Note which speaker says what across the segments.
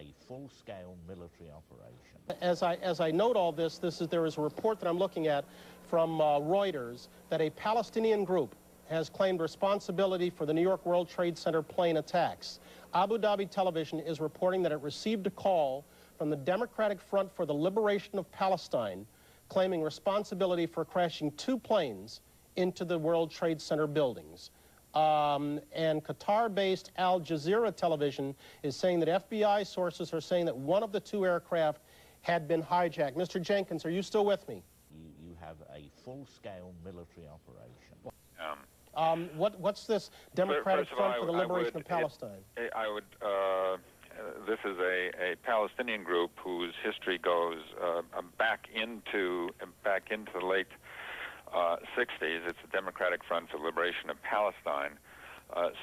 Speaker 1: a full-scale military operation.
Speaker 2: As I note all this, there is a report that I'm looking at from Reuters that a Palestinian group has claimed responsibility for the New York World Trade Center plane attacks. Abu Dhabi television is reporting that it received a call from the Democratic Front for the Liberation of Palestine, claiming responsibility for crashing 2 planes into the World Trade Center buildings. And Qatar-based Al Jazeera television is saying that FBI sources are saying that one of the 2 aircraft had been hijacked. Mr. Jenkins, are you still with me?
Speaker 1: You have a full-scale military operation.
Speaker 2: What's this Democratic Front for the Liberation of Palestine?
Speaker 3: This is a Palestinian group whose history goes back into the late 60s. It's the Democratic Front for the Liberation of Palestine.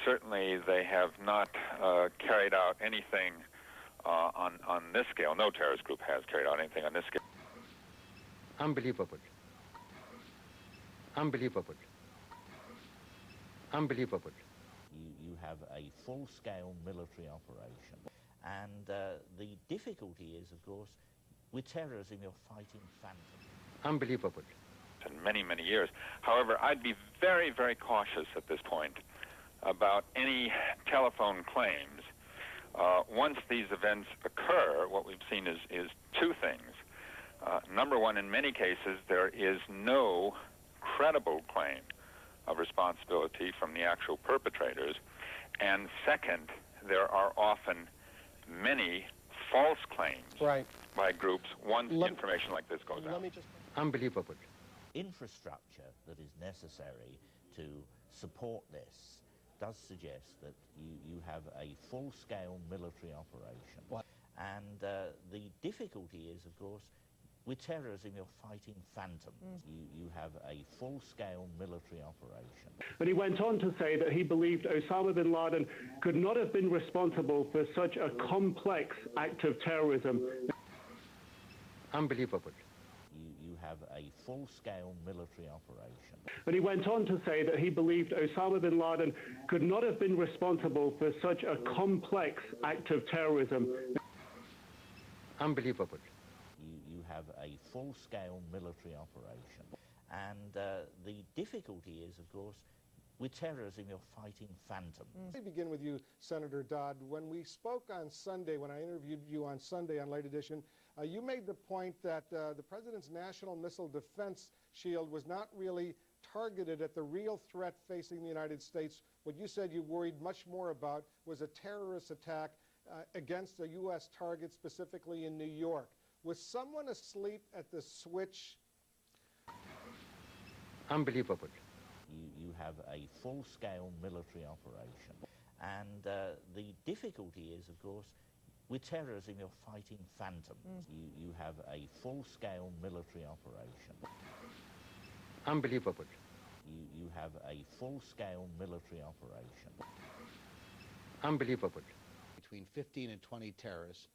Speaker 3: Certainly, they have not carried out anything on this scale. No terrorist group has carried out anything on this scale.
Speaker 4: Unbelievable. Unbelievable. Unbelievable.
Speaker 1: You have a full-scale military operation. And the difficulty is, of course, with terrorism, you're fighting phantoms.
Speaker 4: Unbelievable.
Speaker 3: In many, many years. However, I'd be very, very cautious at this point about any telephone claims. Once these events occur, what we've seen is 2 things. Number one, in many cases, there is no credible claim of responsibility from the actual perpetrators. And second, there are often many false claims by groups once information like this goes out.
Speaker 4: Unbelievable.
Speaker 1: Infrastructure that is necessary to support this does suggest that you have a full-scale military operation. And the difficulty is, of course, with terrorism, you're fighting phantoms. You have a full-scale military operation.
Speaker 5: But he went on to say that he believed Osama bin Laden could not have been responsible for such a complex act of terrorism.
Speaker 4: Unbelievable.
Speaker 1: You have a full-scale military operation.
Speaker 5: But he went on to say that he believed Osama bin Laden could not have been responsible for such a complex act of terrorism.
Speaker 4: Unbelievable.
Speaker 1: You have a full-scale military operation. And the difficulty is, of course, with terrorism, you're fighting phantoms.
Speaker 6: Let me begin with you, Senator Dodd. When we spoke on Sunday, when I interviewed you on Sunday on Late Edition, you made the point that the President's National Missile Defense Shield was not really targeted at the real threat facing the United States. What you said you worried much more about was a terrorist attack against a U.S. target, specifically in New York. Was someone asleep at the switch?
Speaker 4: Unbelievable.
Speaker 1: You have a full-scale military operation. And the difficulty is, of course, with terrorism, you're fighting phantoms. You have a full-scale military operation.
Speaker 4: Unbelievable.
Speaker 1: You have a full-scale military operation.
Speaker 4: Unbelievable.
Speaker 7: Between 15 and 20 terrorists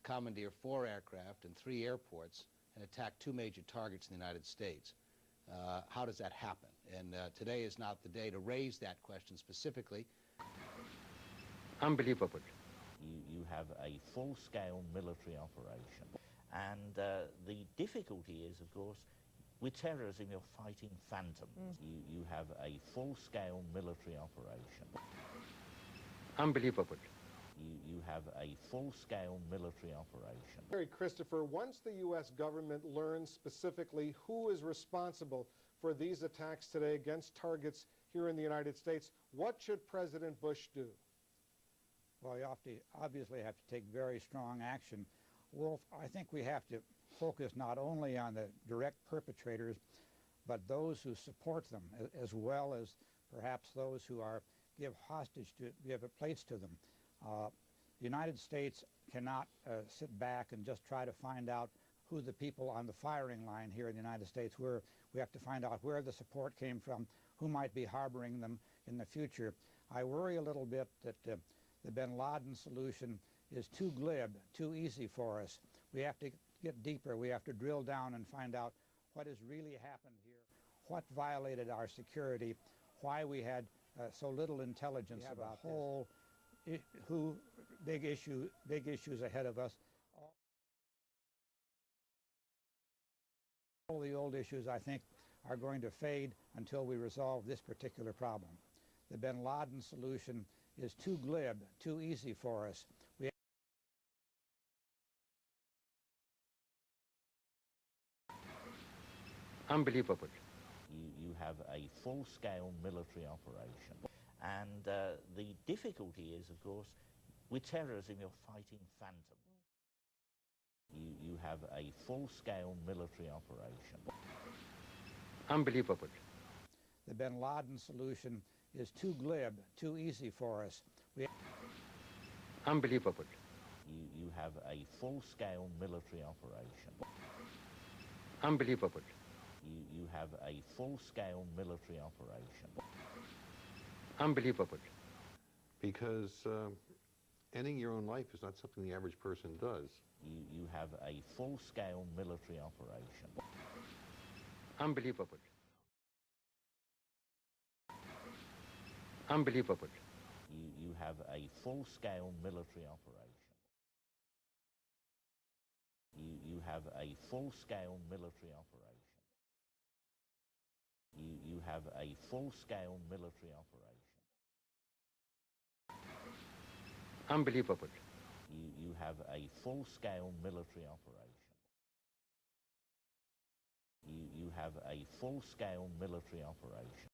Speaker 7: commandeer 4 aircraft and 3 airports and attack 2 major targets in the United States. How does that happen? And today is not the day to raise that question specifically.
Speaker 4: Unbelievable.
Speaker 1: You have a full-scale military operation. And the difficulty is, of course, with terrorism, you're fighting phantoms. You have a full-scale military operation.
Speaker 4: Unbelievable.
Speaker 1: You have a full-scale military operation.
Speaker 6: Harry Christopher, once the U.S. government learns specifically who is responsible for these attacks today against targets here in the United States, what should President Bush do?
Speaker 8: Well, you obviously have to take very strong action. Wolf, I think we have to focus not only on the direct perpetrators, but those who support them, as well as perhaps those who give a place to them. The United States cannot sit back and just try to find out who the people on the firing line here in the United States were. We have to find out where the support came from, who might be harboring them in the future. I worry a little bit that the bin Laden solution is too glib, too easy for us. We have to get deeper. We have to drill down and find out what has really happened here, what violated our security, why we had so little intelligence about the whole big issues ahead of us. All the old issues, I think, are going to fade until we resolve this particular problem. The bin Laden solution is too glib, too easy for us.
Speaker 4: Unbelievable.
Speaker 1: You have a full-scale military operation. And the difficulty is, of course, with terrorism, you're fighting phantom. You have a full-scale military operation.
Speaker 4: Unbelievable.
Speaker 8: The bin Laden solution is too glib, too easy for us.
Speaker 4: Unbelievable.
Speaker 1: You have a full-scale military operation.
Speaker 4: Unbelievable.
Speaker 1: You have a full-scale military operation.
Speaker 4: Unbelievable.
Speaker 9: Because ending your own life is not something the average person does.
Speaker 1: You have a full-scale military operation.
Speaker 4: Unbelievable. Unbelievable.
Speaker 1: You have a full-scale military operation. You have a full-scale military operation. You have a full-scale military operation.
Speaker 4: Unbelievable.
Speaker 1: You have a full-scale military operation. You have a full-scale military operation.